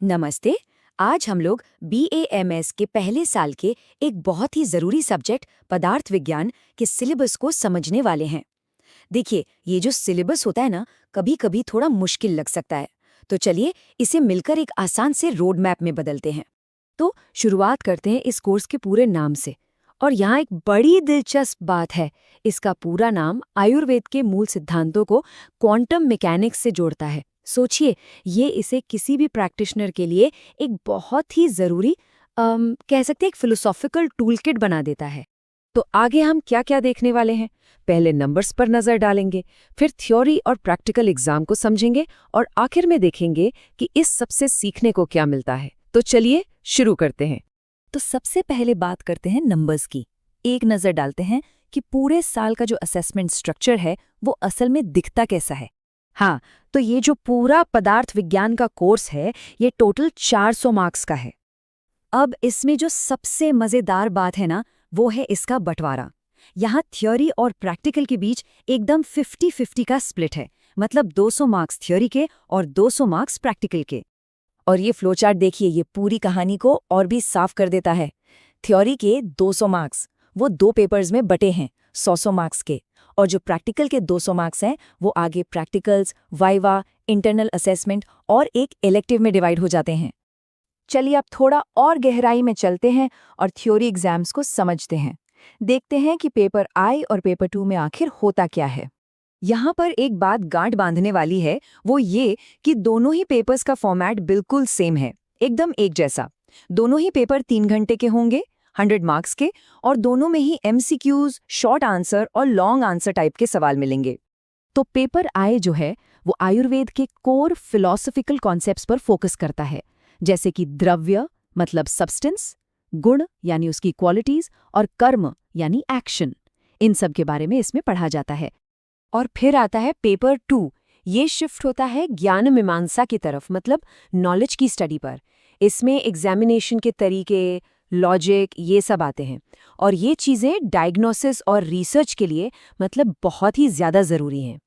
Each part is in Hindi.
नमस्ते। आज हम लोग BAMS के पहले साल के एक बहुत ही ज़रूरी सब्जेक्ट पदार्थ विज्ञान के सिलेबस को समझने वाले हैं। देखिए, ये जो सिलेबस होता है ना, कभी कभी थोड़ा मुश्किल लग सकता है। तो चलिए इसे मिलकर एक आसान से रोड मैप में बदलते हैं। तो शुरुआत करते हैं इस कोर्स के पूरे नाम से। और यहाँ एक बड़ी दिलचस्प बात है, इसका पूरा नाम आयुर्वेद के मूल सिद्धांतों को क्वांटम मैकेनिक्स से जोड़ता है। सोचिए, ये इसे किसी भी प्रैक्टिशनर के लिए एक बहुत ही ज़रूरी कह सकते हैं एक फिलोसॉफिकल टूलकिट बना देता है। तो आगे हम क्या क्या देखने वाले हैं? पहले नंबर्स पर नज़र डालेंगे, फिर थ्योरी और प्रैक्टिकल एग्जाम को समझेंगे और आखिर में देखेंगे कि इस सबसे सीखने को क्या मिलता है। तो चलिए शुरू करते हैं। तो सबसे पहले बात करते हैं नंबर्स की। एक नज़र डालते हैं कि पूरे साल का जो असेसमेंट स्ट्रक्चर है वो असल में दिखता कैसा है। हाँ, तो ये जो पूरा पदार्थ विज्ञान का कोर्स है, ये टोटल 400 मार्क्स का है। अब इसमें जो सबसे मज़ेदार बात है ना, वो है इसका बंटवारा। यहाँ थ्योरी और प्रैक्टिकल के बीच एकदम 50-50 का स्प्लिट है। मतलब 200 मार्क्स थ्योरी के और 200 मार्क्स प्रैक्टिकल के। और ये फ्लोचार्ट देखिए, ये पूरी कहानी को और भी साफ कर देता है। थ्योरी के 200 मार्क्स वो 2 पेपर्स में बटे हैं, 100 मार्क्स के। और जो प्रैक्टिकल के 200 मार्क्स हैं वो आगे प्रैक्टिकल्स, वाइवा, इंटरनल असेसमेंट और एक इलेक्टिव में डिवाइड हो जाते हैं। चलिए अब थोड़ा और गहराई में चलते हैं और थ्योरी एग्जाम्स को समझते हैं। देखते हैं कि पेपर I और पेपर 2 में आखिर होता क्या है। यहाँ पर एक बात गांठ बांधने वाली है, वो ये कि दोनों ही पेपर्स का फॉर्मेट बिल्कुल सेम है, एकदम एक जैसा। दोनों ही पेपर 3 घंटे के होंगे, 100 मार्क्स के, और दोनों में ही MCQs, शॉर्ट आंसर और लॉन्ग आंसर टाइप के सवाल मिलेंगे। तो पेपर I जो है वो आयुर्वेद के कोर फिलॉसफिकल कॉन्सेप्ट्स पर फोकस करता है, जैसे कि द्रव्य मतलब सब्सटेंस, गुण यानी उसकी क्वालिटीज, और कर्म यानी एक्शन। इन सब के बारे में इसमें पढ़ा जाता है। और फिर आता है पेपर 2। ये शिफ्ट होता है ज्ञान मीमांसा की तरफ, मतलब नॉलेज की स्टडी पर। इसमें एग्जामिनेशन के तरीके, लॉजिक, ये सब आते हैं। और ये चीज़ें डायग्नोसिस और रिसर्च के लिए मतलब बहुत ही ज़्यादा ज़रूरी हैं।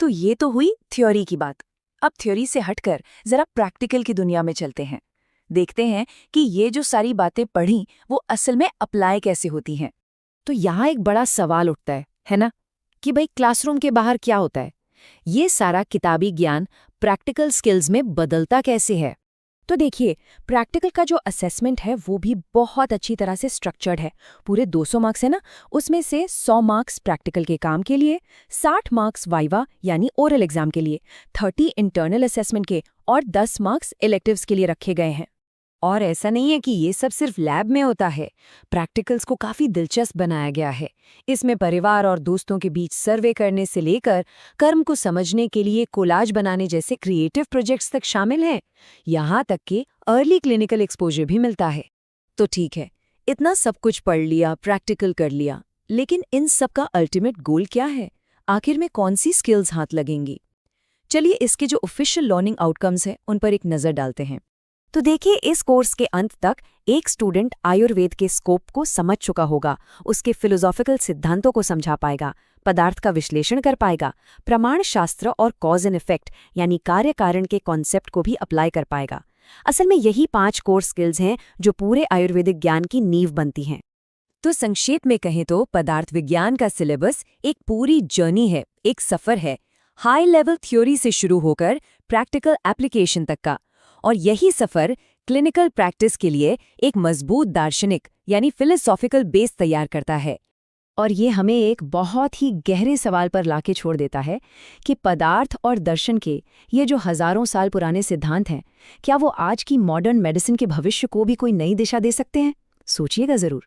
तो ये तो हुई थ्योरी की बात। अब थ्योरी से हटकर ज़रा प्रैक्टिकल की दुनिया में चलते हैं। देखते हैं कि ये जो सारी बातें पढ़ी वो असल में अप्लाई कैसे होती हैं। तो यहाँ एक बड़ा सवाल उठता है ना, कि भाई क्लासरूम के बाहर क्या होता है? ये सारा किताबी ज्ञान प्रैक्टिकल स्किल्स में बदलता कैसे है? तो देखिए, प्रैक्टिकल का जो असेसमेंट है वो भी बहुत अच्छी तरह से स्ट्रक्चर्ड है। पूरे 200 मार्क्स है ना, उसमें से 100 मार्क्स प्रैक्टिकल के काम के लिए, 60 मार्क्स वाइवा यानी ओरल एग्जाम के लिए, 30 इंटरनल असेसमेंट के और 10 मार्क्स इलेक्टिव्स के लिए रखे गए हैं। और ऐसा नहीं है कि ये सब सिर्फ लैब में होता है। प्रैक्टिकल्स को काफ़ी दिलचस्प बनाया गया है। इसमें परिवार और दोस्तों के बीच सर्वे करने से लेकर कर्म को समझने के लिए कोलाज बनाने जैसे क्रिएटिव प्रोजेक्ट्स तक शामिल हैं। यहाँ तक कि अर्ली क्लिनिकल एक्सपोजर भी मिलता है। तो ठीक है, इतना सब कुछ पढ़ लिया, प्रैक्टिकल कर लिया, लेकिन इन सब का अल्टीमेट गोल क्या है? आखिर में कौन सी स्किल्स हाथ लगेंगी? चलिए इसके जो ऑफिशियल लर्निंग आउटकम्स हैं उन पर एक नज़र डालते हैं। तो देखिए, इस कोर्स के अंत तक एक स्टूडेंट आयुर्वेद के स्कोप को समझ चुका होगा, उसके फिलोसॉफिकल सिद्धांतों को समझा पाएगा, पदार्थ का विश्लेषण कर पाएगा, प्रमाण शास्त्र और कॉज एंड इफेक्ट यानी कार्य कारण के कॉन्सेप्ट को भी अप्लाई कर पाएगा। असल में यही 5 कोर स्किल्स हैं जो पूरे आयुर्वेदिक ज्ञान की नींव बनती हैं। तो संक्षेप में कहें तो पदार्थ विज्ञान का सिलेबस एक पूरी जर्नी है, एक सफर है, हाई लेवल थ्योरी से शुरू होकर प्रैक्टिकल एप्लीकेशन तक का। और यही सफर क्लिनिकल प्रैक्टिस के लिए एक मजबूत दार्शनिक यानी फिलोसॉफिकल बेस तैयार करता है। और ये हमें एक बहुत ही गहरे सवाल पर लाके छोड़ देता है कि पदार्थ और दर्शन के ये जो हजारों साल पुराने सिद्धांत हैं, क्या वो आज की मॉडर्न मेडिसिन के भविष्य को भी कोई नई दिशा दे सकते हैं? सोचिएगा ज़रूर।